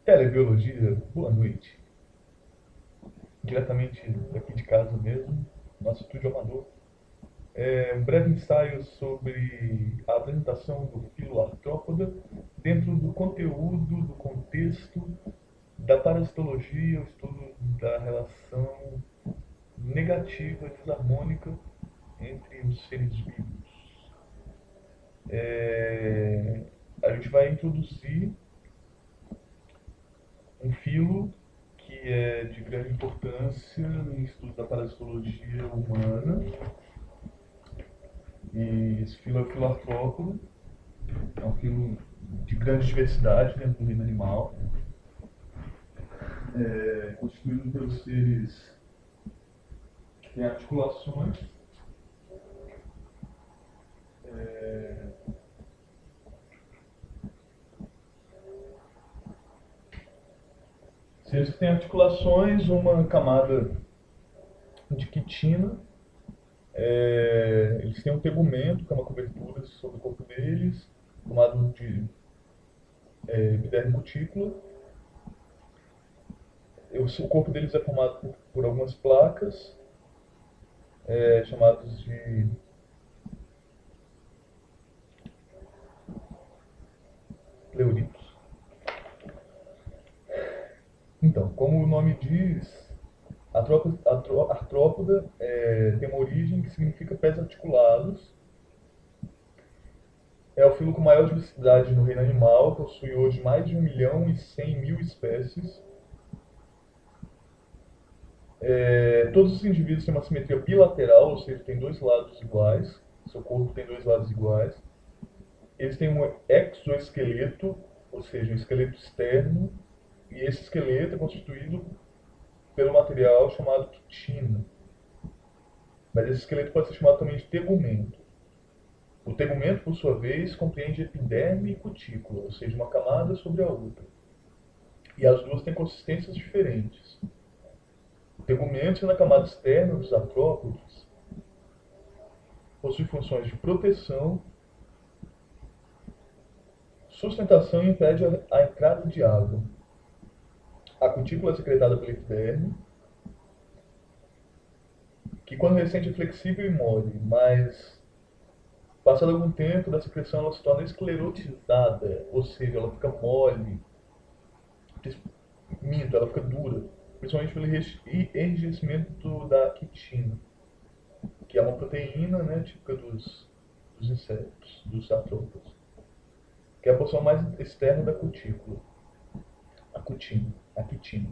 Telebiologia, boa noite. Diretamente daqui de casa mesmo, nosso estúdio amador. Um breve ensaio sobre a apresentação do filo artrópoda dentro do conteúdo, do contexto da parasitologia, o estudo da relação negativa, desarmônica entre os seres vivos. A gente vai introduzir um filo que é de grande importância no estudo da parasitologia humana. E esse filo é o filo artrópodo, é um filo de grande diversidade dentro do reino animal, constituído pelos seres que têm articulações, é, seres que têm articulações, uma camada de quitina. Eles têm um tegumento, que é uma cobertura sobre o corpo deles, formado de epiderme cutícula. O corpo deles é formado por algumas placas, chamadas de pleuritos. Então, como o nome diz, a artrópoda tem uma origem que significa pés articulados. É o filo com maior diversidade no reino animal, possui hoje mais de 1.100.000 espécies. Todos os indivíduos têm uma simetria bilateral, ou seja, tem dois lados iguais. Seu corpo tem dois lados iguais. Eles têm um exoesqueleto, ou seja, um esqueleto externo, e esse esqueleto é constituído pelo material chamado quitina. Mas esse esqueleto pode ser chamado também de tegumento. O tegumento, por sua vez, compreende epiderme e cutícula, ou seja, uma camada sobre a outra. E as duas têm consistências diferentes. O tegumento, na camada externa dos artrópodes, possui funções de proteção, sustentação e impede a entrada de água. A cutícula é secretada pelo epiderme, que quando recente é flexível e mole, mas passado algum tempo da secreção ela se torna esclerotizada, ou seja, ela fica mole, minto, ela fica dura, principalmente pelo enrijecimento da quitina, que é uma proteína, né, típica dos insetos, dos artrópodes, que é a porção mais externa da cutícula, a quitina.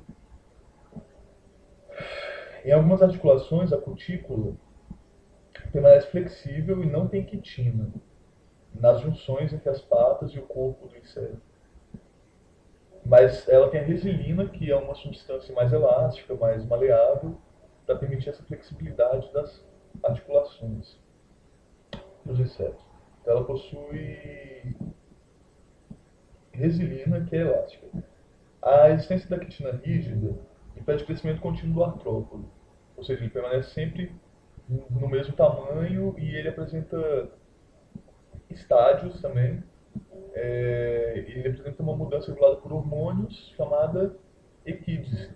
Em algumas articulações, a cutícula permanece flexível e não tem quitina nas junções entre as patas e o corpo do inseto. Mas ela tem a resilina, que é uma substância mais elástica, mais maleável, para permitir essa flexibilidade das articulações dos insetos. Então ela possui resilina, que é elástica. A existência da quitina rígida impede o crescimento contínuo do artrópode, ou seja, ele permanece sempre no mesmo tamanho e ele apresenta estágios também. Ele apresenta uma mudança regulada por hormônios chamada equídese,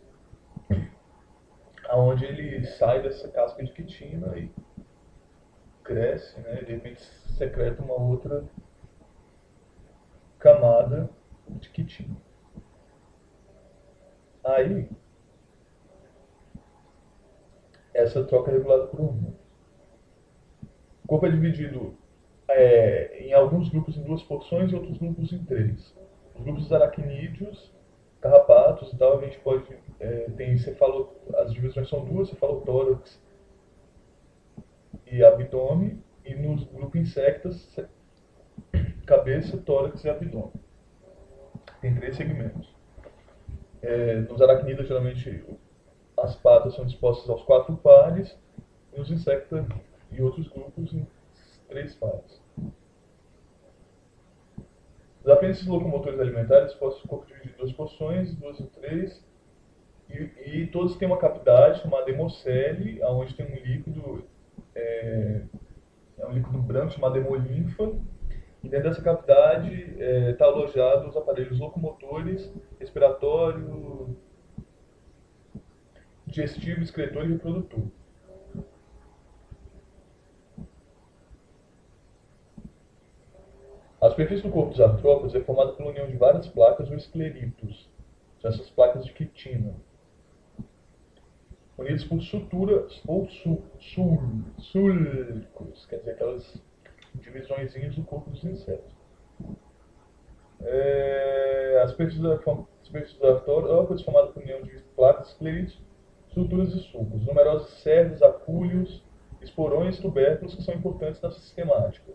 aonde ele sai dessa casca de quitina e cresce, né, e de repente secreta uma outra camada de quitina. Aí, essa troca é regulada por hormônios. O corpo é dividido em alguns grupos em duas porções e outros grupos em três. Os grupos aracnídeos, carrapatos e tal, a gente pode tem as divisões são duas, cefalotórax e abdômen, e nos grupos insectas, cabeça, tórax e abdômen. Tem três segmentos. Nos aracnídeos, geralmente, as patas são dispostas aos quatro pares, e nos insectos e outros grupos em três pares. Os apêndices locomotores alimentares possuem o corpo dividido em duas porções, duas em três, e todos têm uma cavidade chamada hemocele, onde tem um líquido, um líquido branco chamado hemolinfa, E dentro dessa cavidade está alojado os aparelhos locomotores, respiratório, digestivo, excretor e reprodutor. A superfície do corpo dos artrópodes é formada pela união de várias placas ou escleritos, são essas placas de quitina, unidas por suturas ou sulcos, quer dizer, aquelas divisõezinhas do corpo dos insetos. A superfície dos artrópodes é formada por união de placas, escleritos, suturas e sulcos, numerosos cerdas, acúlios, esporões e tubérculos que são importantes na sistemática.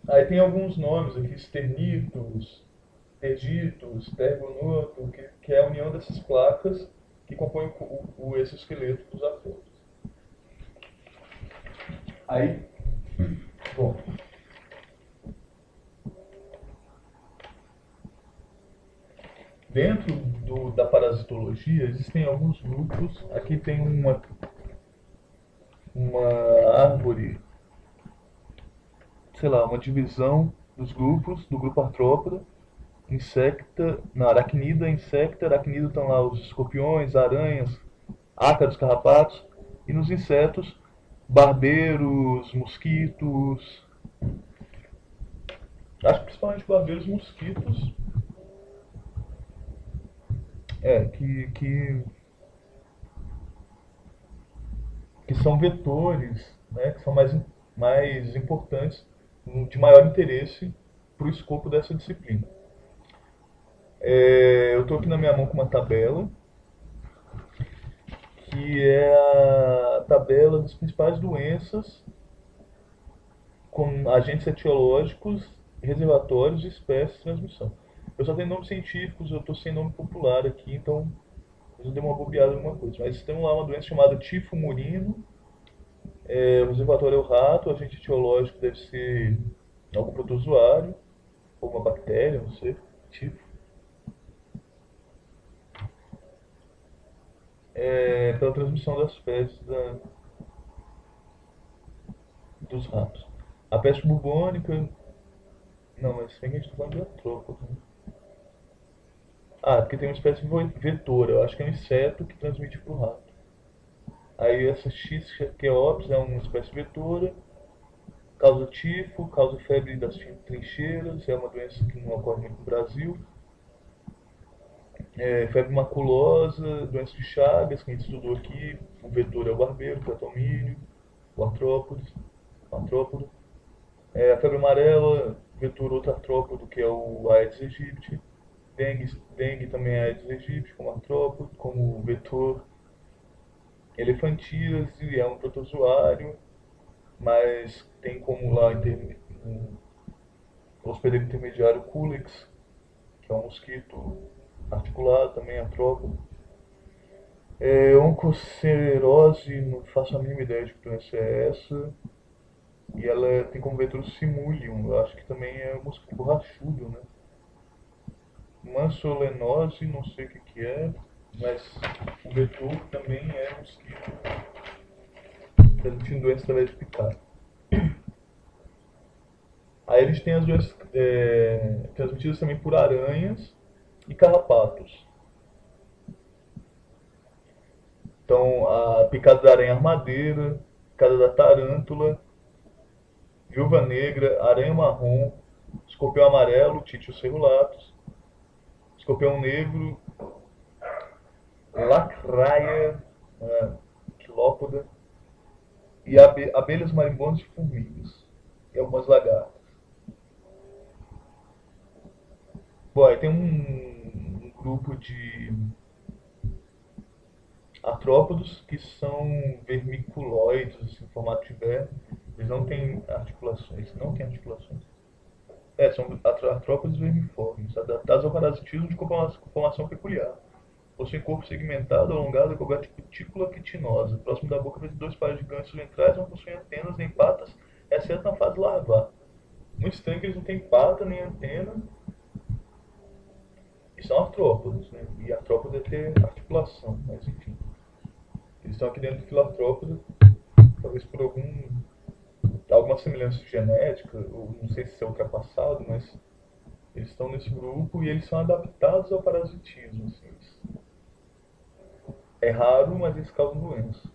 Aí tem alguns nomes aqui, esternitos, tergitos, tergonoto, que é a união dessas placas que compõem o exoesqueleto dos artrópodes. Aí, bom, dentro da parasitologia existem alguns grupos. Aqui tem uma árvore, sei lá, uma divisão dos grupos, do grupo artrópoda, insecta, não, aracnida, insecta, aracnida estão lá os escorpiões, aranhas, ácaros, carrapatos, e nos insetos, barbeiros, mosquitos, acho que principalmente barbeiros e mosquitos, que são vetores, né, que são mais importantes, de maior interesse para o escopo dessa disciplina. Eu estou aqui na minha mão com uma tabela, que é a tabela das principais doenças com agentes etiológicos, reservatórios e espécies de transmissão. Eu só tenho nomes científicos, eu estou sem nome popular aqui, então eu dei uma bobeada em alguma coisa. Mas tem lá uma doença chamada tifo murino, o reservatório é o rato, o agente etiológico deve ser algum protozoário, ou uma bactéria, não sei, tifo. Pela transmissão das fezes dos ratos. A peste bubônica, não, mas tem que a gente está falando de artrópodes, né? Porque tem uma espécie vetora, eu acho que é um inseto que transmite para o rato. Aí essa Xqueops é uma espécie vetora, causa tifo, causa febre das trincheiras, é uma doença que não ocorre muito no Brasil. Febre maculosa, doença de Chagas, que a gente estudou aqui, o vetor é o barbeiro, o petomílio, o artrópodo. A febre amarela, vetor outro artrópodo, que é o Aedes aegypti. Dengue também é Aedes aegypti, como artrópodo, como vetor. Elefantíase é um protozoário, mas tem como lá um hospedeiro intermediário Culex, que é um mosquito articulado, também artrópodo. Oncocerose, não faço a mínima ideia de que doença é essa. E ela tem como vetor o Simulium, eu acho que também é um mosquito borrachudo, né? Mansolenose, não sei o que é, mas o vetor também é mosquito transmitindo doença através de picada. Aí eles têm as doenças transmitidas também por aranhas e carrapatos. Então, a picada da aranha armadeira, picada da tarântula, viúva negra, aranha marrom, escorpião amarelo, Titius cerulatus, escorpião negro, lacraia, quilópoda, e abelhas marimbondas e formigas, e algumas lagartas. Bom, aí tem um grupo de artrópodos que são vermiculoides, assim, em formato de verme. Eles não têm articulações. São artrópodes vermiformes, adaptados ao parasitismo de conformação peculiar. Possuem corpo segmentado, alongado e coberto de cutícula quitinosa. Próximo da boca, de dois pares de ganchos ventrais, não possuem antenas nem patas, exceto na fase larvar. Muito estranho que eles não têm pata nem antena. E são artrópodes, né? E artrópode é ter articulação, mas enfim. Eles estão aqui dentro do filartrópode, talvez por algum uma semelhança genética, ou não sei se é ultrapassado, mas eles estão nesse grupo e eles são adaptados ao parasitismo. Assim. É raro, mas eles causam doença.